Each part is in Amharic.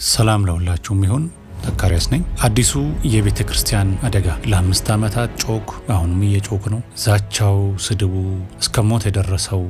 ሰላም ለሁላችሁም ይሁን። ዘካርያስ ነኝ። አዲሱ የቤተ ክርስቲያን አደጋ ለ5 ዓመታት ጮክ፣ አሁንም እየጮክ ነው። ዛቻው፣ ስድቡ፣ እስከ ሞት የደረሰው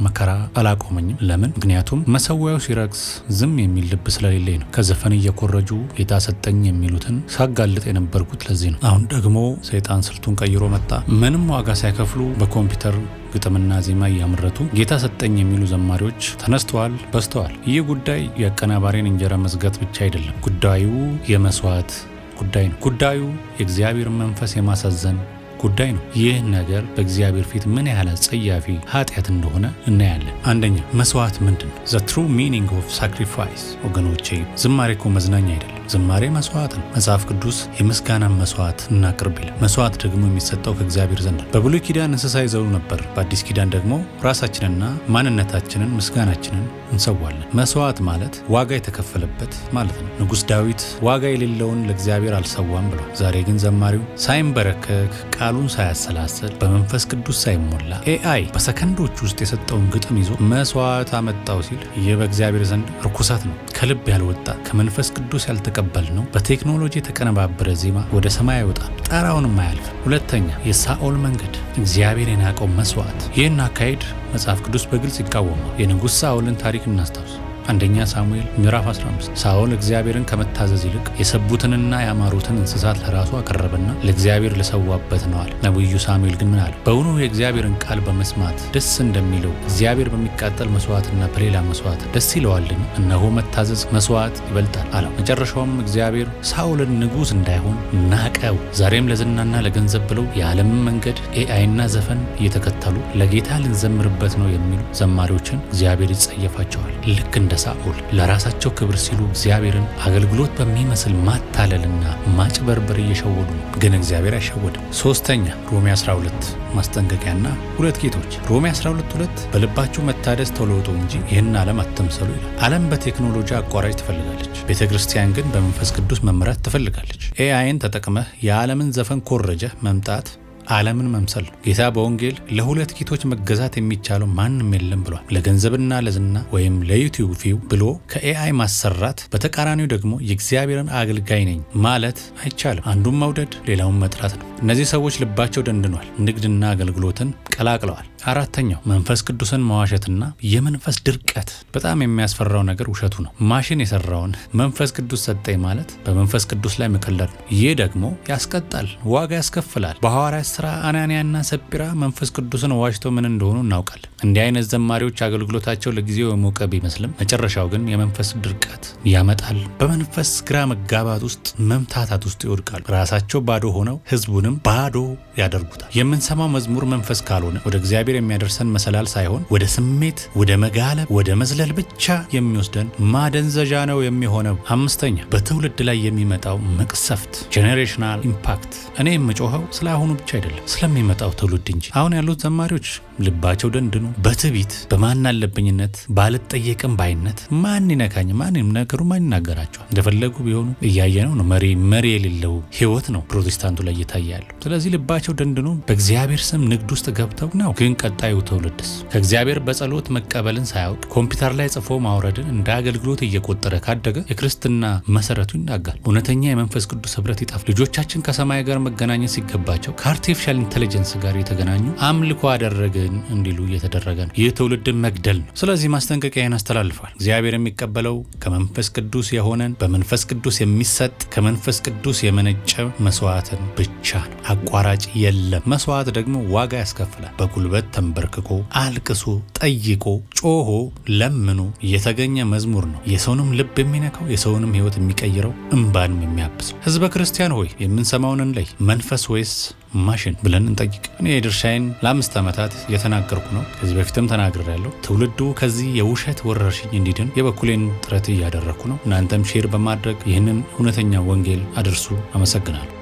መከራ አላቆመኝም። ለምን? ምክንያቱም መሰዊያው ሲረክስ ዝም የሚል ልብ ስለሌለኝ ነው። ከዘፈን እየኮረጁ ጌታ ሰጠኝ የሚሉትን ሳጋልጥ የነበርኩት ለዚህ ነው። አሁን ደግሞ ሰይጣን ስልቱን ቀይሮ መጣ። ምንም ዋጋ ሳይከፍሉ በኮምፒውተር ግጥምና ዜማ እያመረቱ ጌታ ሰጠኝ የሚሉ ዘማሪዎች ተነስተዋል፣ በዝተዋል። ይህ ጉዳይ የአቀናባሪን እንጀራ መዝጋት ብቻ አይደለም። ጉዳዩ የመስዋዕት ጉዳይ ነው። ጉዳዩ የእግዚአብሔር መንፈስ የማሳዘን ጉዳይ ነው። ይህ ነገር በእግዚአብሔር ፊት ምን ያህል አጸያፊ ኃጢአት እንደሆነ እናያለን። አንደኛ፣ መስዋዕት ምንድን ነው? ዘ ትሩ ሚኒንግ ኦፍ ሳክሪፋይስ። ወገኖቼ፣ ዝማሬ እኮ መዝናኛ አይደለም። ዝማሬ መስዋዕት ነው። መጽሐፍ ቅዱስ የምስጋናን መስዋዕት እናቅርብ ይላል። መስዋዕት ደግሞ የሚሰጠው ከእግዚአብሔር ዘንድ ነው። በብሉይ ኪዳን እንስሳ ይዘው ነበር። በአዲስ ኪዳን ደግሞ ራሳችንና ማንነታችንን፣ ምስጋናችንን እንሰዋለን። መስዋዕት ማለት ዋጋ የተከፈለበት ማለት ነው። ንጉሥ ዳዊት ዋጋ የሌለውን ለእግዚአብሔር አልሰዋም ብሏል። ዛሬ ግን ዘማሪው ሳይንበረከክ ቃሉን ሳያሰላስል በመንፈስ ቅዱስ ሳይሞላ ኤአይ በሰከንዶች ውስጥ የሰጠውን ግጥም ይዞ መስዋዕት አመጣው ሲል ይህ በእግዚአብሔር ዘንድ ርኩሰት ነው። ከልብ ያልወጣ ከመንፈስ ቅዱስ ያልተቀበል ነው። በቴክኖሎጂ የተቀነባበረ ዜማ ወደ ሰማይ አይወጣም፣ ጣራውንም አያልፍ። ሁለተኛ፣ የሳኦል መንገድ፣ እግዚአብሔር የናቀው መስዋዕት። ይህን አካሄድ መጽሐፍ ቅዱስ በግልጽ ይቃወማል። የንጉሥ ሳኦልን ታሪክ እናስታውስ። አንደኛ ሳሙኤል ምዕራፍ 15 ሳኦል እግዚአብሔርን ከመታዘዝ ይልቅ የሰቡትንና ያማሩትን እንስሳት ለራሱ አቀረበና ለእግዚአብሔር ልሰዋበት ነዋል። ነቢዩ ሳሙኤል ግን ምን አለ? በእውኑ የእግዚአብሔርን ቃል በመስማት ደስ እንደሚለው እግዚአብሔር በሚቃጠል መስዋዕትና በሌላ መስዋዕት ደስ ይለዋልን? እነሆ መታዘዝ መስዋዕት ይበልጣል አለው። መጨረሻውም እግዚአብሔር ሳኦልን ንጉሥ እንዳይሆን ናቀው። ዛሬም ለዝናና ለገንዘብ ብለው የዓለምን መንገድ ኤአይና ዘፈን እየተከተሉ ለጌታ ልንዘምርበት ነው የሚሉ ዘማሪዎችን እግዚአብሔር ይጸየፋቸዋል። ልክ እንደ ሳኦል ለራሳቸው ክብር ሲሉ እግዚአብሔርን አገልግሎት በሚመስል ማታለልና ማጭበርበር እየሸወዱ ነው። ግን እግዚአብሔር አይሸወድም። ሶስተኛ፣ ሮሜ 12 ማስጠንቀቂያና 2 ጌቶች። ሮሜ 12:2 በልባችሁ መታደስ ተለወጡ እንጂ ይህን ዓለም አትምሰሉ ይላል። ዓለም በቴክኖሎጂ አቋራጭ ትፈልጋለች። ቤተ ክርስቲያን ግን በመንፈስ ቅዱስ መመራት ትፈልጋለች። ኤአይን ተጠቅመህ የዓለምን ዘፈን ኮረጀህ መምጣት ዓለምን መምሰል ነው። ጌታ በወንጌል ለ2 ጌቶች መገዛት የሚቻለው ማንም የለም ብሏል። ለገንዘብና ለዝና ወይም ለዩቲዩብ ቪው ብሎ ከኤአይ ማሰራት፣ በተቃራኒው ደግሞ የእግዚአብሔርን አገልጋይ ነኝ ማለት አይቻልም። አንዱን መውደድ ሌላውን መጥላት ነው። እነዚህ ሰዎች ልባቸው ደንድኗል፣ ንግድና አገልግሎትን ቀላቅለዋል። አራተኛው፣ መንፈስ ቅዱስን መዋሸትና የመንፈስ ድርቀት። በጣም የሚያስፈራው ነገር ውሸቱ ነው። ማሽን የሰራውን መንፈስ ቅዱስ ሰጠኝ ማለት በመንፈስ ቅዱስ ላይ መቀለድ ነው። ይህ ደግሞ ያስቀጣል፣ ዋጋ ያስከፍላል። በሐዋርያት ሥራ አናንያና ሰጲራ መንፈስ ቅዱስን ዋሽተው ምን እንደሆኑ እናውቃለን። እንዲህ አይነት ዘማሪዎች አገልግሎታቸው ለጊዜው የሞቀ ቢመስልም መጨረሻው ግን የመንፈስ ድርቀት ያመጣል። በመንፈስ ግራ መጋባት ውስጥ፣ መምታታት ውስጥ ይወድቃሉ። ራሳቸው ባዶ ሆነው ህዝቡንም ባዶ ያደርጉታል። የምንሰማው መዝሙር መንፈስ ካልሆነ ወደ እግዚአብሔር የሚያደርሰን መሰላል ሳይሆን ወደ ስሜት፣ ወደ መጋለብ፣ ወደ መዝለል ብቻ የሚወስደን ማደንዘዣ ነው የሚሆነው። አምስተኛ፣ በትውልድ ላይ የሚመጣው መቅሰፍት፣ ጄኔሬሽናል ኢምፓክት። እኔ የምጮኸው ስለ አሁኑ ብቻ አይደለም፣ ስለሚመጣው ትውልድ እንጂ። አሁን ያሉት ዘማሪዎች ልባቸው ደንድኖ በትዕቢት፣ በማናለብኝነት፣ ባልጠየቅም ባይነት ማን ይነካኝ፣ ማን ነገሩ፣ ማን ይናገራቸዋል? እንደፈለጉ ቢሆኑ እያየነው ነው። መሪ የሌለው ህይወት ነው ፕሮቴስታንቱ ላይ እየታየ ያለው። ስለዚህ ልባቸው ደንድኖ በእግዚአብሔር ስም ንግድ ውስጥ ገብተው ነው። ግን ቀጣዩ ትውልድስ ከእግዚአብሔር በጸሎት መቀበልን ሳያውቅ ኮምፒውተር ላይ ጽፎ ማውረድን እንደ አገልግሎት እየቆጠረ ካደገ የክርስትና መሰረቱ ይናጋል። እውነተኛ የመንፈስ ቅዱስ ህብረት ይጠፋል። ልጆቻችን ከሰማይ ጋር መገናኘት ሲገባቸው ከአርቲፊሻል ኢንቴሊጀንስ ጋር የተገናኙ አምልኮ አደረግን እንዲሉ እየተደረገ ነው። ይህ ትውልድን መግደል ነው። ስለዚህ ማስጠንቀቂያን አስተላልፏል። እግዚአብሔር የሚቀበለው ከመንፈስ ቅዱስ የሆነን በመንፈስ ቅዱስ የሚሰጥ ከመንፈስ ቅዱስ የመነጨ መስዋዕትን ብቻ ነው። አቋራጭ የለም። መስዋዕት ደግሞ ዋጋ ያስከፍላል። በጉልበት ተንበርክኮ አልቅሶ ጠይቆ ጮሆ ለምኖ የተገኘ መዝሙር ነው። የሰውንም ልብ የሚነካው የሰውንም ህይወት የሚቀይረው እንባንም የሚያብሰው። ህዝበ ክርስቲያን ሆይ የምንሰማውን እንለይ፣ መንፈስ ወይስ ማሽን ብለን እንጠይቅ። እኔ የድርሻዬን ለ5 ዓመታት የተናገርኩ ነው። ከዚህ በፊትም ተናግሬያለሁ። ትውልዱ ከዚህ የውሸት ወረርሽኝ እንዲድን የበኩሌን ጥረት እያደረግኩ ነው። እናንተም ሼር በማድረግ ይህንን እውነተኛ ወንጌል አድርሱ። አመሰግናለሁ።